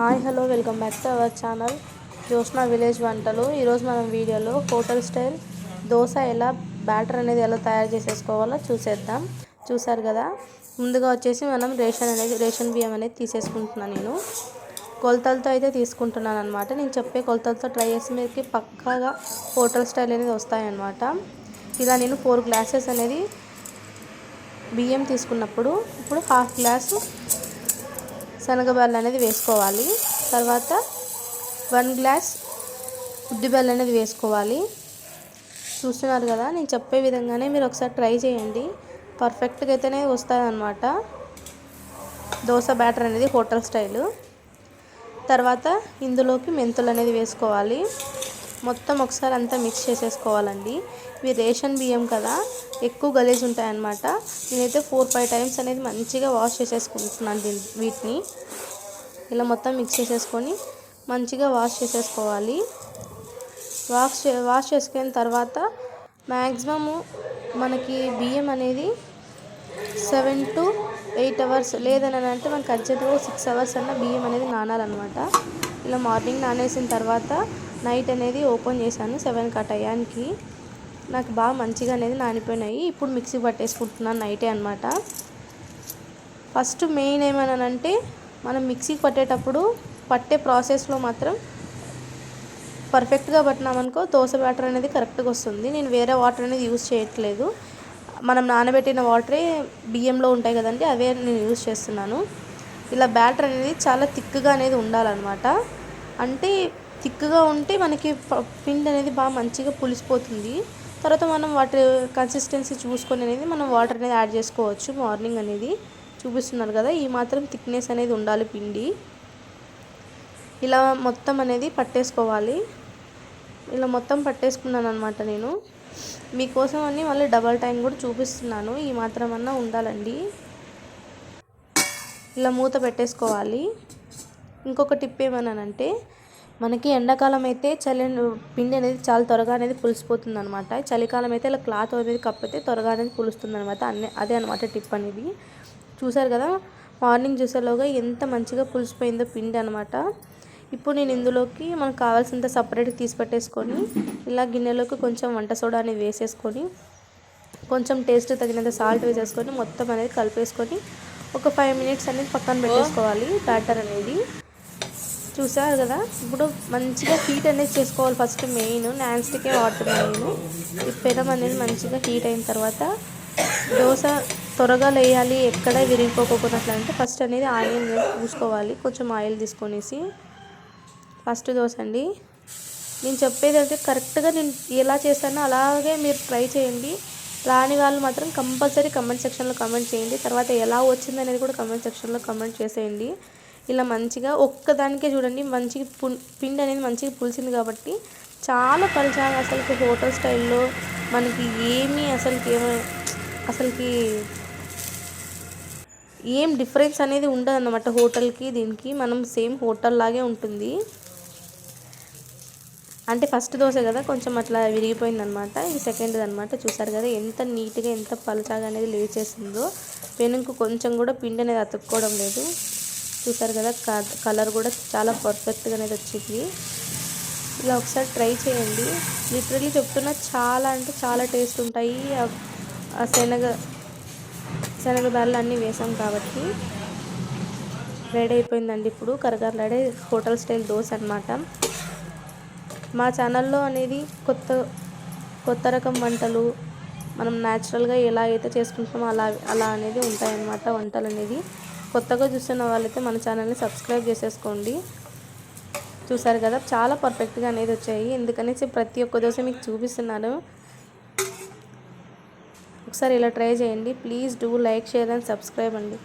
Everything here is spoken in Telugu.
Hi hello welcome back to our channel Jyotsna village వంటలు. ఈరోజు మనం వీడియోలో హోటల్ స్టైల్ దోశ ఎలా బ్యాటర్ అనేది ఎలా తయారు చేసేసుకోవాలో చూసేద్దాం. చూసారు కదా, ముందుగా వచ్చేసి మనం రేషన్ బియ్యం అనేది తీసేసుకుంటున్నాను. నేను కొలతలతో అయితే తీసుకుంటున్నాను అనమాట. నేను చెప్పే కొలతలతో ట్రై చేసి మీకు పక్కాగా హోటల్ స్టైల్ అనేది వస్తాయన్నమాట. ఇలా నేను 4 గ్లాసెస్ అనేది బియ్యం తీసుకున్నప్పుడు ఇప్పుడు 1/2 గ్లాసు శనగబెల్లం అనేది వేసుకోవాలి. తర్వాత 1 గ్లాస్ ఉద్దిబెల్లం అనేది వేసుకోవాలి. చూస్తున్నారు కదా, నేను చెప్పే విధంగానే మీరు ఒకసారి ట్రై చేయండి. పర్ఫెక్ట్గా అయితేనే వస్తుంది అన్నమాట దోశ బ్యాటర్ అనేది హోటల్ స్టైలు. తర్వాత ఇందులోకి మెంతులు అనేది వేసుకోవాలి. మొత్తం ఒకసారి అంతా మిక్స్ చేసేసుకోవాలండి. ఇవి రేషన్ బియ్యం కదా, ఎక్కువ గలీజ్ ఉంటాయన్నమాట. నేనైతే 4-5 టైమ్స్ అనేది మంచిగా వాష్ చేసేసుకుంటున్నాను వీటిని. ఇలా మొత్తం మిక్స్ చేసేసుకొని మంచిగా వాష్ చేసేసుకోవాలి. వాష్ చేసుకున్న తర్వాత మ్యాక్సిమము మనకి బియ్యం అనేది 7 to 8 అవర్స్, లేదని అంటే మనకి అర్జెంటుగా 6 అవర్స్ అన్న బియ్యం అనేది నానాలన్నమాట. ఇలా మార్నింగ్ నానేసిన తర్వాత నైట్ అనేది ఓపెన్ చేశాను 7 ఆ టయానికి. నాకు బాగా మంచిగా అనేది నానిపోయినాయి. ఇప్పుడు మిక్సీ పట్టేసుకుంటున్నాను నైటే అనమాట. ఫస్ట్ మెయిన్ ఏమన్నానంటే, మనం మిక్సీకి పట్టేటప్పుడు పట్టే ప్రాసెస్లో మాత్రం పర్ఫెక్ట్గా పట్టినామనుకో దోశ బ్యాటర్ అనేది కరెక్ట్గా వస్తుంది. నేను వేరే వాటర్ అనేది యూజ్ చేయట్లేదు. మనం నానబెట్టిన వాటరే బియ్యంలో ఉంటాయి కదండి, అవే నేను యూజ్ చేస్తున్నాను. ఇలా బ్యాటర్ అనేది చాలా థిక్గా అనేది ఉండాలన్నమాట. అంటే థిక్గా ఉంటే మనకి పిండి అనేది బాగా మంచిగా పులిసిపోతుంది. తర్వాత మనం వాటి కన్సిస్టెన్సీ చూసుకొని అనేది మనం వాటర్ అనేది యాడ్ చేసుకోవచ్చు. మార్నింగ్ అనేది చూపిస్తున్నారు కదా, ఈ మాత్రం థిక్నెస్ అనేది ఉండాలి పిండి. ఇలా మొత్తం అనేది పట్టేసుకోవాలి. ఇలా మొత్తం పట్టేసుకున్నాను అనమాట నేను. మీకోసం అని మళ్ళీ డబల్ టైం కూడా చూపిస్తున్నాను. ఈ మాత్రం అన్నా ఉండాలండి. ఇలా మూత పెట్టేసుకోవాలి. ఇంకొక టిప్ ఏమన్నానంటే, మనకి ఎండాకాలం అయితే పిండి అనేది చాలా త్వరగా అనేది పులిసిపోతుంది అనమాట. చలికాలం అయితే ఇలా క్లాత్ అనేది కప్పితే త్వరగా అనేది పులుస్తుంది అనమాట. అదే అనమాట టిప్ అనేది. చూసారు కదా, మార్నింగ్ చూసేలోగా ఎంత మంచిగా పులిసిపోయిందో పిండి అనమాట. ఇప్పుడు నేను ఇందులోకి మనకు కావాల్సినంత సపరేట్గా తీసి పెట్టేసుకొని ఇలా గిన్నెలోకి కొంచెం వంట సోడా అనేది వేసేసుకొని కొంచెం టేస్ట్ తగినంత సాల్ట్ వేసేసుకొని మొత్తం అనేది కలిపేసుకొని ఒక 5 మినిట్స్ అనేది పక్కన పెట్టేసుకోవాలి బ్యాటర్ అనేది. చూసారు కదా, ఇప్పుడు మంచిగా హీట్ అనేది చేసుకోవాలి. ఫస్ట్ మెయిన్ నాన్ స్టిక్కే వాడుతున్నాను నేను. ఈ పెనం అనేది మంచిగా హీట్ అయిన తర్వాత దోశ త్వరగా వేయాలి, ఎక్కడ విరిగిపోకుండా అంటే ఫస్ట్ అనేది ఆయిల్ పూసుకోవాలి. కొంచెం ఆయిల్ తీసుకొనేసి ఫస్ట్ దోశ అండి. నేను చెప్పేది అయితే కరెక్ట్గా నేను ఎలా చేస్తానో అలాగే మీరు ట్రై చేయండి. రాని వాళ్ళు మాత్రం కంపల్సరీ కమెంట్ సెక్షన్లో కమెంట్ చేయండి. తర్వాత ఎలా వచ్చింది అనేది కూడా కమెంట్ సెక్షన్లో కమెంట్ చేసేయండి. ఇలా మంచిగా ఒక్కదానికే చూడండి, మంచిగా పిండి అనేది మంచిగా పులిసింది కాబట్టి చాలా పలుచగా అసలుకి హోటల్ స్టైల్లో మనకి అసలుకి ఏం డిఫరెన్స్ అనేది ఉండదు అన్నమాట. హోటల్కి దీనికి మనం సేమ్ హోటల్ లాగే ఉంటుంది. అంటే ఫస్ట్ దోశ కదా కొంచెం అట్లా విరిగిపోయింది అనమాట. ఇది సెకండ్ అనమాట. చూసారు కదా ఎంత నీట్గా ఎంత పలుచగా అనేది లేచేసిందో. పెనుకు కొంచెం కూడా పిండి అనేది అతుక్కోవడం లేదు. చూసారు కదా, కలర్ కూడా చాలా పర్ఫెక్ట్గా అనేది వచ్చింది. ఇలా ఒకసారి ట్రై చేయండి. లిటరల్లీ చెప్తున్నా, చాలా అంటే చాలా టేస్ట్ ఉంటాయి. ఆ శనగబెల్లం అన్నీ వేసాం కాబట్టి. రెడీ అయిపోయిందండి ఇప్పుడు కరకరలాడే హోటల్ స్టైల్ దోశ అనమాట. మా ఛానల్లో అనేది కొత్త రకం వంటలు మనం న్యాచురల్గా ఎలా అయితే చేసుకుంటామో అలా అనేది ఉంటాయన్నమాట వంటలు అనేది. కొత్తగా చూస్తున్న వాళ్ళైతే మన ఛానల్ని సబ్స్క్రైబ్ చేసేసుకోండి. చూసారు కదా, చాలా పర్ఫెక్ట్గా అనేది వచ్చాయి. ఎందుకనేసి ప్రతి ఒక్క దోశ మీకు చూపిస్తున్నాను. ఒకసారి ఇలా ట్రై చేయండి. Please do like, share and subscribe అండి.